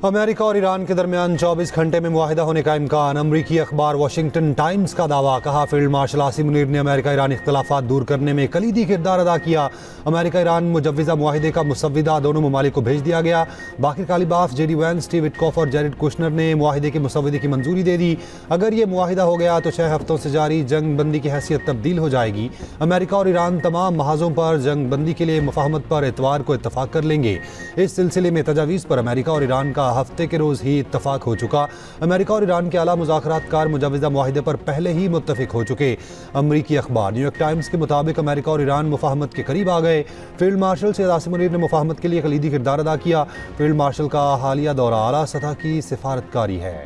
America और Iran के दरमियान 24 घंटे में मुआहिदा होने का इम्कान। अमरीकी अखबार वाशिंगटन टाइम्स का दावा। कहा, फील्ड मार्शल आसिम मुनीर ने अमेरिका ईरान इख्तलाफात दूर करने में कलीदी किरदार अदा किया। अमेरिका ईरान मुजव्विज़ा मुआहिदे का मुसव्विदा दोनों ममालिक को भेज दिया गया। बाकिर कालिबाफ, जेडी वैंस, स्टीव विटकॉफ और जेरेड कुशनर ने मुआहिदे के मुसव्विदे की मंजूरी दे दी। अगर ये मुआहिदा हो गया तो 6 हफ्तों से जारी जंग बंदी की हैसियत तब्दील हो जाएगी। अमेरिका और ईरान तमाम महाजों पर जंग बंदी के लिए मुफाहमत पर इतवार को इत्तफाक कर लेंगे। इस सिलसिले में तजावीज़ पर अमेरिका और ईरान का हफ्ते के रोज़ ही इत्तफाक हो चुका। अमेरिका और ईरान के आला मुज़ाकरातकार मुजव्विज़ा मुआहिदे पर पहले ही मुत्तफिक हो चुके। अमरीकी अखबार न्यूयॉर्क टाइम्स के मुताबिक अमेरिका और ईरान मुफाहमत के करीब आ गए। फील्ड मार्शल सैयद आसिम मुनीर ने मुफाहमत के लिए कलीदी किरदार अदा किया। फील्ड मार्शल का हालिया दौरा आला सतह की सिफारतकारी है।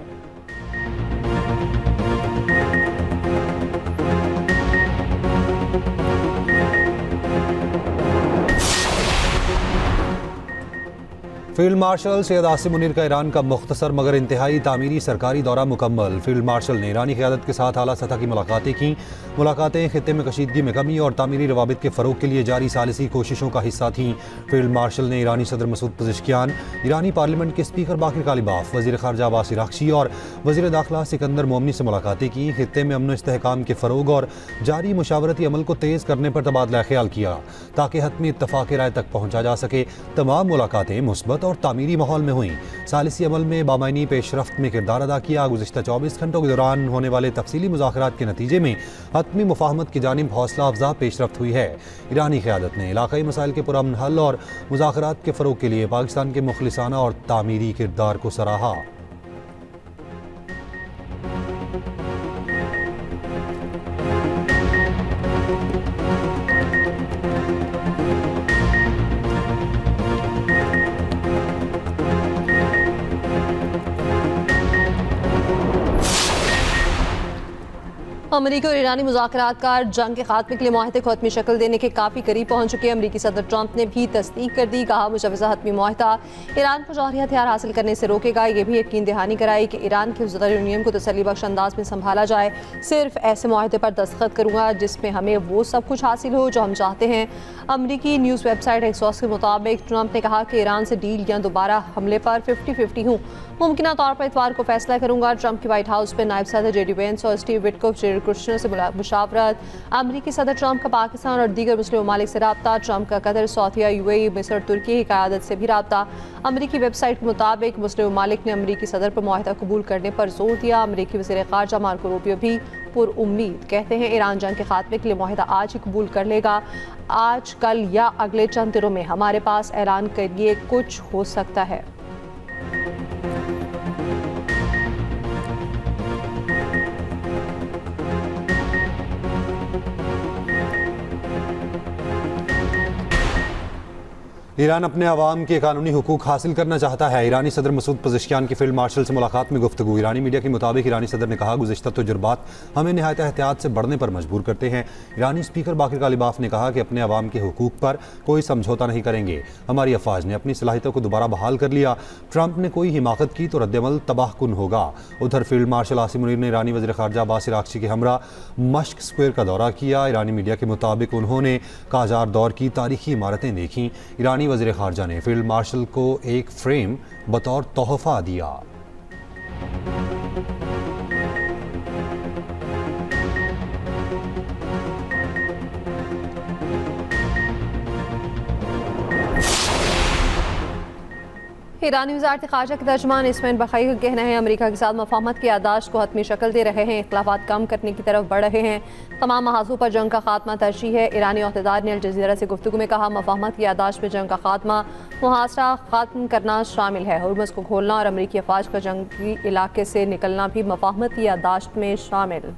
फील्ड मार्शल सैयद आसिम मुनीर का ईरान का मुख्तसर मगर इंतहाई तामीरी सरकारी दौरा मुकम्मल। फील्ड मार्शल ने ईरानी क़यादत के साथ आला सतह की मुलाकातें की। मुलाकातें खित्ते में कशीदगी में कमी और तामीरी रवाबित के फ़रोग के लिए जारी सालिसी कोशिशों का हिस्सा थीं। फील्ड मार्शल ने ईरानी सदर मसूद पज़ेश्कियान, ईरानी पार्लियामेंट के स्पीकर बाकिर कालिबाफ, वज़ीर ख़ारजा अब्बास इराक़ची और वज़ीर दाखिला सिकंदर मोमनी से मुलाकातें की। खित्ते में अमन इस्तेहकाम के फ़रोग और जारी मुशावरती अमल को तेज़ करने पर तबादला ख्याल किया ताकि हतमी इत्तफ़ाक़ राय तक पहुँचा जा सके। तमाम मुलाकातें मुस्बत और तामीरी माहौल में हुई। सालिसी अमल में बामायनी पेशरफ्त में किरदार अदा किया। गुज़िश्ता 24 घंटों के दौरान होने वाले तफसीली मुज़ाकरात के नतीजे में हतमी मुफाहमत की जानिब हौसला अफजा पेशरफ्त हुई है। ईरानी क़यादत ने इलाक़ाई मसाइल के पुरअमन हल और मुज़ाकरात के फ़रोग के लिए पाकिस्तान के मुखलिसाना और तामीरी किरदार को सराहा। अमरीकी और ईरानी मुज़ाकरातकार जंग के खात्मे के लिए मुआहिदे को हतमी शक्ल देने के काफ़ी करीब पहुंच चुके हैं। अमरीकी सदर ट्रंप ने भी तस्दीक कर दी। कहा, मुजव्विज़ा हतमी मुआहिदा ईरान को जौहरी हथियार हासिल करने से रोकेगा। ये भी यकीन दहानी कराई कि ईरान के यूरेनियम को तसल्ली बख्श अंदाज में संभाला जाए। सिर्फ ऐसे मुआहिदे पर दस्तखत करूँगा जिसमें हमें वो सब कुछ हासिल हो जो हम चाहते हैं। अमरीकी न्यूज़ वेबसाइट एक्सॉस के मुताबिक ट्रंप ने कहा कि ईरान से डील या दोबारा हमले पर 50-50 हूँ। मुमकिन तौर पर इतवार को फैसला करूँगा। ट्रंप की व्हाइट हाउस में नायब सदर जेडी वैंस और स्टीव विटकॉफ, जेरेड कुशनर से मुशावरत। अमरीकी सदर ट्रंप का पाकिस्तान और दीगर मुस्लिम ममालिक से रब्ता। ट्रंप का कतर, सऊदीया, यूएई, मिस्र, तुर्की की क़यादत से भी रब्ता। अमरीकी वेबसाइट के मुताबिक मुस्लिम ममालिक ने अमरीकी सदर पर मुआहिदा कबूल करने पर जोर दिया। अमरीकी वज़ीर ख़ारजा मार्को रूबियो भी पुरउम्मीद कहते हैं ईरान जंग के खात्मे के लिए मुआहिदा आज ही कबूल कर लेगा। आज, कल या अगले चंद दिनों में हमारे पास ऐलान के लिए कुछ हो सकता है। ईरान अपने अवाम के कानूनी हुकूक हासिल करना चाहता है। ईरानी सदर मसूद पज़ेश्कियान की फील्ड मार्शल से मुलाकात में गुफ्तगू। ईरानी मीडिया के मुताबिक ईरानी सदर ने कहा, गुज़िश्ता तजुर्बात हमें नहायत एहतियात से बढ़ने पर मजबूर करते हैं। ईरानी स्पीकर बाकिर कालिबाफ ने कहा कि अपने अवाम के हुकूक पर कोई समझौता नहीं करेंगे। हमारी अफवाज ने अपनी सलाहियतों को दोबारा बहाल कर लिया। ट्रंप ने कोई हिमाकत की तो रद्दअमल तबाहकुन होगा। उधर फील्ड मार्शल आसिम मुनीर ने ईरानी वज़ीर ख़ारजा अब्बास इराक़ची के हमरा मश्क स्क्वायर का दौरा किया। ईरानी मीडिया के मुताबिक उन्होंने काजार दौर की तारीखी इमारतें देखीं। ईरानी वज़ीर ख़ारजा ने फील्ड मार्शल को एक फ्रेम बतौर तोहफा दिया। ईरानी वज़ारत ख़ारजा के तर्जुमान इसमाइल बक़ई का कहना है, अमरीका के साथ मुफाहमत की याददाश्त को हतमी शक्ल दे रहे हैं। इख्तिलाफ़ात कम करने की तरफ बढ़ रहे हैं। तमाम महाजों पर जंग का खात्मा तरजीह है। ईरानी अहदेदार ने अल जज़ीरा से गुफ्तगू में कहा, मुफाहमत की याददाश्त में जंग का खात्मा मुहासरा ख़त्म करना शामिल है। हुर्मुज़ को खोलना और अमरीकी अफवाज का जंगी इलाके से निकलना भी मुफाहमत की याददाश्त में शामिल।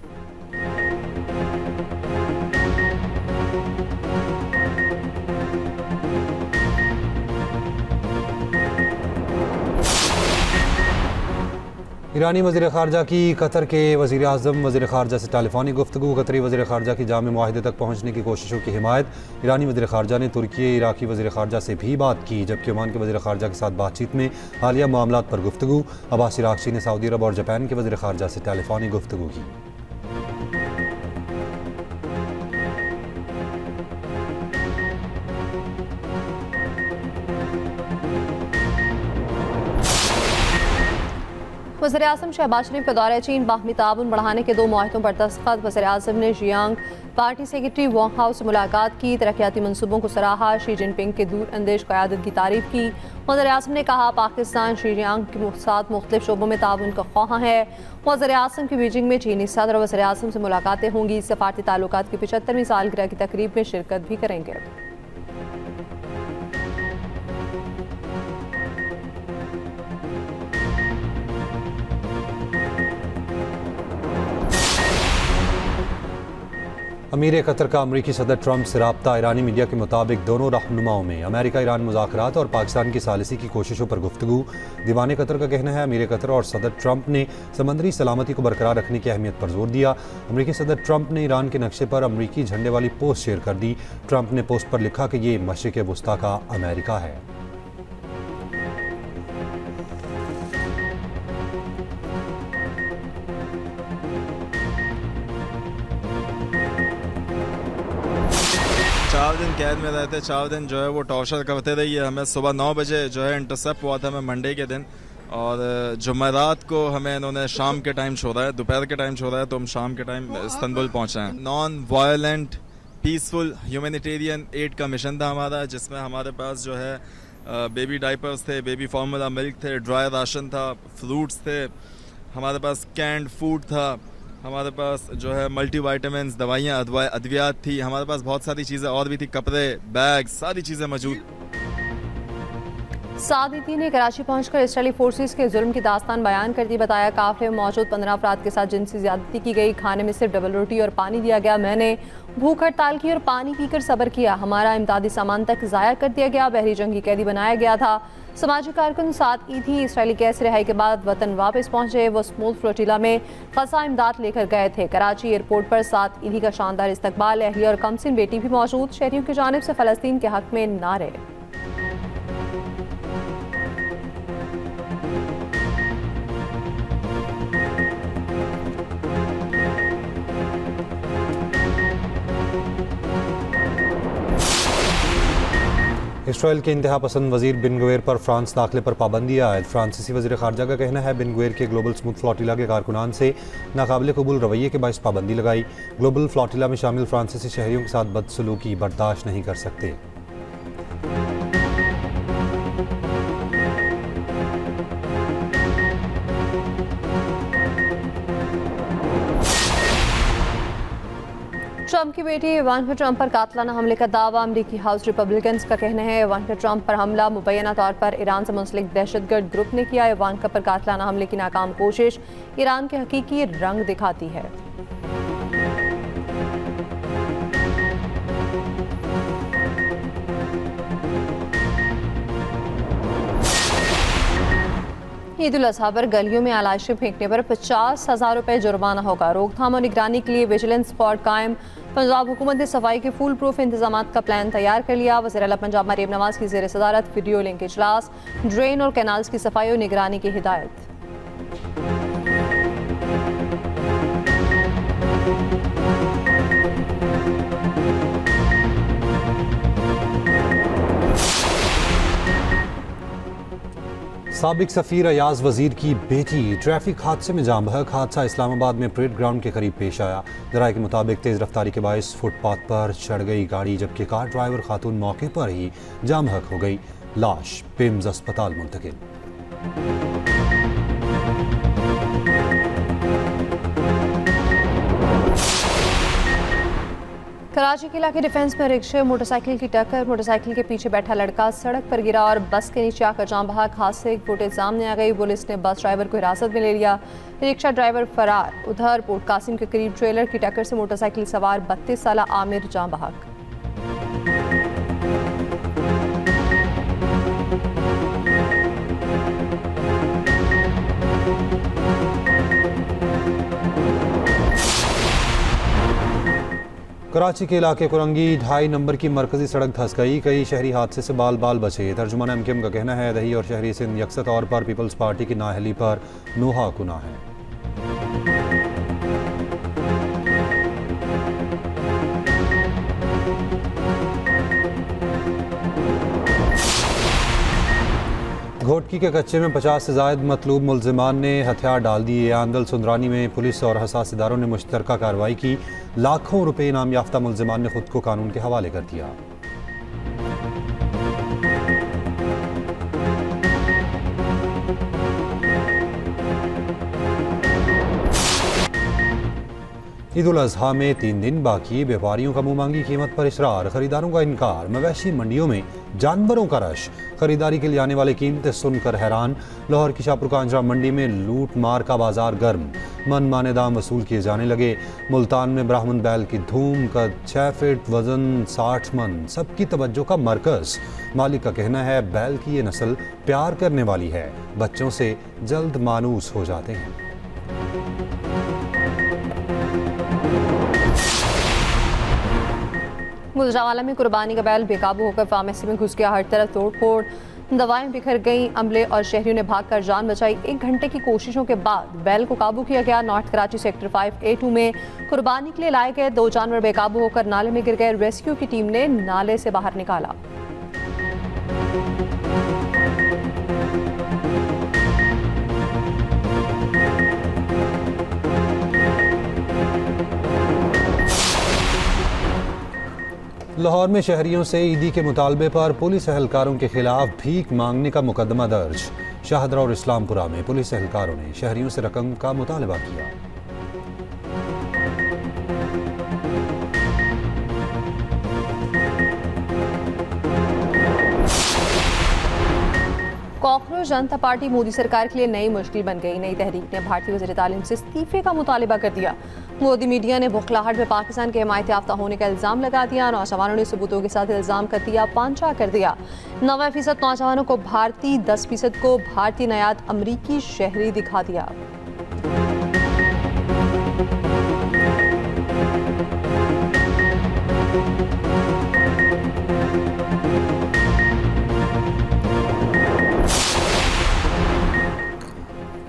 ईरानी वज़ीर ख़ारजा की कतर के वज़ीर आज़म वज़ीर ख़ारजा से टेलीफोनिक गुफ्तगू। कतरी वज़ीर ख़ारजा की जाम मुआहिदे तक पहुँचने की कोशिशों की हिमायत। ईरानी वज़ीर ख़ारजा ने तुर्की इराक़ी वज़ीर ख़ारजा से भी बात की, जबकि ओमान के वज़ीर ख़ारजा के साथ बातचीत में हालिया मामलात पर गुफ्तगू। अब्बास इराक़ची ने सऊदी अरब और जापान के वज़ीर ख़ारजा से टेलीफोनिक गुफ्तगू की। वज़ीर-ए-आज़म शहबाज शरीफ का दौरा चीन बाहमी ताउन बढ़ाने के 2 मुआहदों पर दस्तखत। वज़ीर-ए-आज़म ने Jiang party secretary Wang how से मुलाकात की, तरक्याती मनसूबों को सराहा। शी जिनपिंग के दूर अंदेश क़यादत की तारीफ की। वज़ीर-ए-आज़म ने कहा पाकिस्तान शिजियांग के साथ मुख्तलिफ शोबों में ताउन का ख्वाह है। वज़ीर-ए-आज़म की बीजिंग में चीनी सदर और वज़ीर-ए-आज़म से मुलाकातें होंगी। सफारती ताल्लुकात की 75वीं सालगिरह की तकरीब में शिरकत भी करेंगे। अमीर कतर का अमरीकी सदर ट्रंप से रब्ता। ईरानी मीडिया के मुताबिक दोनों रहनुमाओं में अमेरिका ईरान मुज़ाकरात और पाकिस्तान की सालिसी की कोशिशों पर गुफ्तगू। दीवान कतर का कहना है अमीर कतर और सदर ट्रंप ने समंदरी सलामती को बरकरार रखने की अहमियत पर जोर दिया। अमरीकी सदर ट्रंप ने ईरान के नक्शे पर अमरीकी झंडे वाली पोस्ट शेयर कर दी। ट्रंप ने पोस्ट पर लिखा कि ये मशरिक़ वुस्ता का अमेरिका है। चार दिन कैद में रहते, 4 दिन जो है वो टॉर्चर करते रही है हमें। सुबह 9 बजे जो है इंटरसेप्ट हुआ था हमें मंडे के दिन, और जुमेरात को हमें इन्होंने शाम के टाइम छोड़ा है, दोपहर के टाइम छोड़ा है, तो हम शाम के टाइम इस्तांबुल पहुंचे हैं। Non violent peaceful humanitarian add का मिशन था हमारा, जिसमें हमारे पास जो है बेबी डाइपर्स थे, बेबी फार्मूला मिल्क थे, ड्राई राशन था, फ्रूट्स थे, हमारे पास कैंड फूड था, हमारे पास जो है मल्टी वाइटामिन दवाइयाँ अद्वियात थी, हमारे पास बहुत सारी चीज़ें और भी थी, कपड़े, बैग, सारी चीज़ें मौजूद। सादिती ने कराची पहुंचकर इसराइली फोर्सेस के जुल्म की दास्तान बयान कर दी। बताया काफिले में मौजूद 15 अफराद के साथ जिनसी ज्यादती की गई। खाने में सिर्फ डबल रोटी और पानी दिया गया। मैंने भूख हड़ताल की और पानी पीकर सब्र किया। हमारा इमदादी सामान तक ज़ाया कर दिया गया। बहरी जंगी कैदी बनाया गया था। समाजी कारकुन साथ ई थी। इसराइली कैद से रिहाई के बाद वतन वापस पहुंचे। वो स्मूथ फ्लोटिला में फसा इमदाद लेकर गए थे। कराची एयरपोर्ट पर साथ ईदी का शानदार इस्तकबाल। अहलिया और कमसिन बेटी भी मौजूद। शहरियों की जानिब से फ़लस्तीन के हक में नारे। इसराइल के इंतहा पसंद वजीर बिन गुवेर पर फ्रांस दाखिले पर पाबंदी आयद। फ्रांसीसी वजीर खारजा का कहना है बिन गुवेर के ग्लोबल स्मूथ फ्लोटिला के कारकुनान से नाकाबिल कबूल रवैये के बायस पाबंदी लगाई। ग्लोबल फ्लोटिला में शामिल फ्रांसीसी शहरियों के साथ बदसलूकी बर्दाश्त नहीं कर सकते। ट्रंप की बेटी इवांका ट्रंप पर कातलाना हमले का दावा। अमरीकी हाउस रिपब्लिकन्स का कहना है इवांका ट्रंप पर हमला मुबैना तौर पर ईरान से मुंसलिक दहशतगर्द ग्रुप ने किया। इवांका पर कातलाना हमले की नाकाम कोशिश ईरान के हकीकी रंग दिखाती है। ईद उल अज़हा पर गलियों में आलाइशें फेंकने पर 50,000 रुपये जुर्माना होगा। रोकथाम और निगरानी के लिए विजिलेंस स्क्वाड कायम। पंजाब हुकूमत ने सफाई के फुल प्रूफ इंतजाम का प्लान तैयार कर लिया। वज़ीर आला पंजाब मरीम नवाज की ज़ेर सदारत वीडियो लिंक इजलास। ड्रेन और कैनाल्स की सफाई और निगरानी की हिदायत। साबिक सफ़ीर अयाज वज़ीर की बेटी ट्रैफिक हादसे में जाम बहक। हादसा इस्लामाबाद में परेड ग्राउंड के करीब पेश आया। जराये के मुताबिक तेज़ रफ्तारी के बायस फुटपाथ पर चढ़ गई गाड़ी, जबकि कार ड्राइवर खातून मौके पर ही जाम बहक हो गई। लाश पिम्स अस्पताल मुंतकिल। कराची के इलाके डिफेंस में रिक्शे मोटरसाइकिल की टक्कर। मोटरसाइकिल के पीछे बैठा लड़का सड़क पर गिरा और बस के नीचे आकर जाम बहक। हादसे की फुटेज सामने आ गई। पुलिस ने बस ड्राइवर को हिरासत में ले लिया। रिक्शा ड्राइवर फरार। उधर पोर्ट कासिम के करीब ट्रेलर की टक्कर से मोटरसाइकिल सवार 32 साला आमिर जाम बहक। कराची के इलाके कुरंगी 2.5 नंबर की मरकजी सड़क धंस गई। कई शहरी हादसे से बाल बाल बचे। तर्जुमान एमकेएम का कहना है दही और शहरी सिंध यकसा तौर पर पीपल्स पार्टी की नाअहली पर नोहा कुना है। घोटकी के कच्चे में 50 से जायद मतलूब मुलजिमान ने हथियार डाल दिए। आंदल सुंदरानी में पुलिस और हसास इदारों ने मुश्तरका कार्रवाई की। लाखों रुपए इनाम याफ्ता मुलजिमान ने खुद को कानून के हवाले कर दिया। ईद उल अजहा में 3 दिन बाकी, व्यापारियों का मुंह मांगी कीमत पर इसरार, खरीदारों का इनकार। मवेशी मंडियों में जानवरों का रश, खरीदारी के लिए आने वाले कीमतें सुनकर हैरान। लाहौर की शाहपुर कांजरा मंडी में लूट मार का बाजार गर्म, मन माने दाम वसूल किए जाने लगे। मुल्तान में ब्राह्मण बैल की धूम, कद 6 फीट, वजन 60 मन, सबकी तवज्जो का मरकज। मालिक का कहना है बैल की ये नस्ल प्यार करने वाली है, बच्चों से जल्द मानूस हो जाते हैं। गुजरावाला में कुर्बानी का बैल बेकाबू होकर फार्मेसी में घुस गया, हर तरफ तोड़फोड़, दवाएं बिखर गईं। अमले और शहरियों ने भागकर जान बचाई। 1 घंटे की कोशिशों के बाद बैल को काबू किया गया। नॉर्थ कराची सेक्टर 5A2 में कुर्बानी के लिए लाए गए 2 जानवर बेकाबू होकर नाले में गिर गए। रेस्क्यू की टीम ने नाले से बाहर निकाला। लाहौर में शहरियों से ईदी के मुतालबे पर पुलिस एहलकारों के खिलाफ भीख मांगने का मुकदमा दर्ज। शाहदरा और इस्लामपुरा में पुलिस एहलकारों ने शहरियों से रकम का मुतालबा किया। कॉकरोच जनता पार्टी मोदी सरकार के लिए नई मुश्किल बन गई। नई तहरीक ने भारतीय वज़ीर तालीम से इस्तीफे का मुतालबा कर दिया। मोदी मीडिया ने बुखलाहट में पाकिस्तान के हिमायत याफ्ता होने का इल्ज़ाम लगा दिया। नौजवानों ने सबूतों के साथ इल्ज़ाम कर दिया, पांचा कर दिया। 90% नौजवानों को भारतीय, 10% को भारतीय नयाद अमरीकी शहरी दिखा दिया।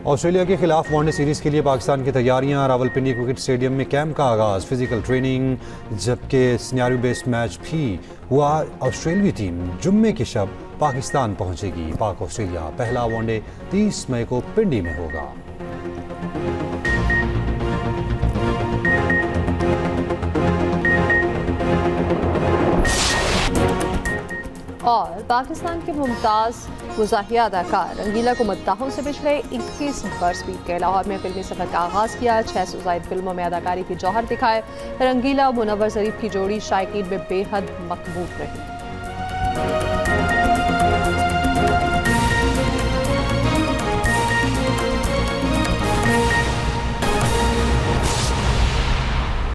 ऑस्ट्रेलिया के खिलाफ वनडे सीरीज के लिए पाकिस्तान की तैयारियां। रावलपिंडी क्रिकेट स्टेडियम में कैंप का आगाज, फिजिकल ट्रेनिंग, जबकि सिनेरियो बेस्ड मैच भी हुआ। ऑस्ट्रेलियाई टीम जुम्मे की शब पाकिस्तान पहुंचेगी। पाक ऑस्ट्रेलिया पहला वनडे 30 मई को पिंडी में होगा। और पाकिस्तान के मुमताज़ मुज़ाहिया अदाकार रंगीला को मद्दाहों से पिछले 21 बरस बीत गए। लाहौर में फिल्मी सफर का आगाज़ किया। 600 से ज़ायद फिल्मों में अदाकारी की जौहर दिखाए। रंगीला और मुनव्वर ज़रीफ की जोड़ी शायकीन में बेहद मकबूल रही।